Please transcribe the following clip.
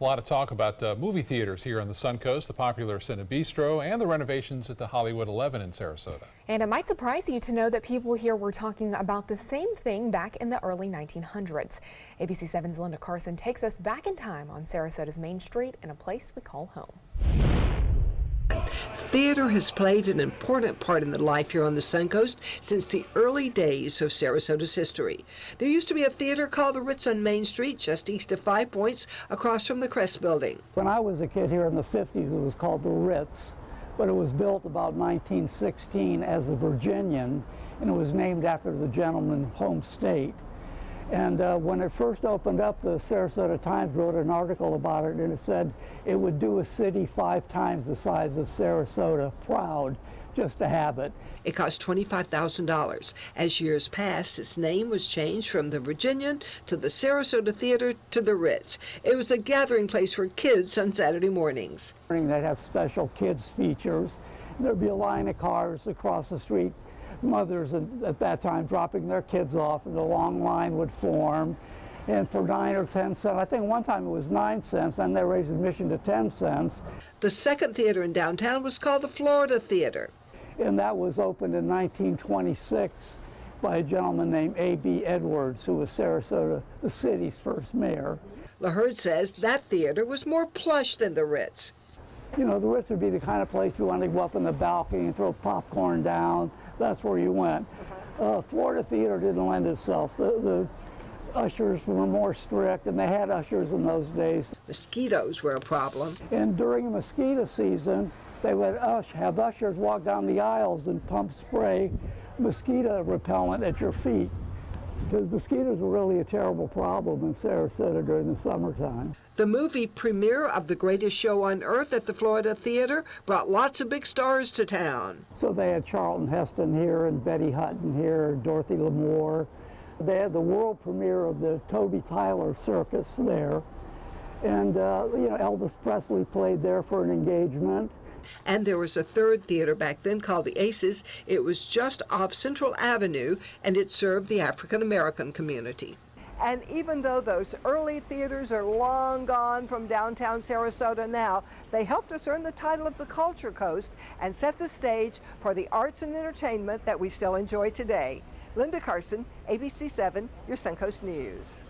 A lot of talk about movie theaters here on the Suncoast, the popular Cine Bistro, and the renovations at the Hollywood 11 in Sarasota. And it might surprise you to know that people here were talking about the same thing back in the early 1900s. ABC 7's Linda Carson takes us back in time on Sarasota's Main Street in a place we call home. Theater has played an important part in the life here on the Suncoast since the early days of Sarasota's history. There used to be a theater called the Ritz on Main Street, just east of 5 Points, across from the Crest Building. When I was a kid here in the 50s, it was called the Ritz, but it was built about 1916 as the Virginian, and it was named after the gentleman's home state. And when it first opened up, the Sarasota Times wrote an article about it, and it said it would do a city 5 times the size of Sarasota proud just to have it. It cost $25,000. As years passed, its name was changed from the Virginian to the Sarasota Theater to the Ritz. It was a gathering place for kids on Saturday mornings. They'd have special kids features. There'd be a line of cars across the street. Mothers at that time dropping their kids off, and a long line would form. And for 9 or 10 cents, I think one time it was 9 cents, and they raised admission to 10 cents. The second theater in downtown was called the Florida Theater. And that was opened in 1926 by a gentleman named A.B. Edwards, who was Sarasota, the city's first mayor. LaHerd says that theater was more plush than the Ritz. You know, the Ritz would be the kind of place you want to go up in the balcony and throw popcorn down. That's where you went. Florida Theater didn't lend itself. The ushers were more strict, and they had ushers in those days. Mosquitoes were a problem. And during mosquito season, they would have ushers walk down the aisles and pump spray mosquito repellent at your feet, because mosquitoes were really a terrible problem in Sarasota during the summertime. The movie premiere of The Greatest Show on Earth at the Florida Theater brought lots of big stars to town. So they had Charlton Heston here, and Betty Hutton here, Dorothy L'Amour. They had the world premiere of the Toby Tyler Circus there. And you know, Elvis Presley played there for an engagement. And there was a third theater back then called the Aces. It was just off Central Avenue, and it served the African American community. And even though those early theaters are long gone from downtown Sarasota now, they helped us earn the title of the Culture Coast and set the stage for the arts and entertainment that we still enjoy today. Linda Carson, ABC 7, your Suncoast News.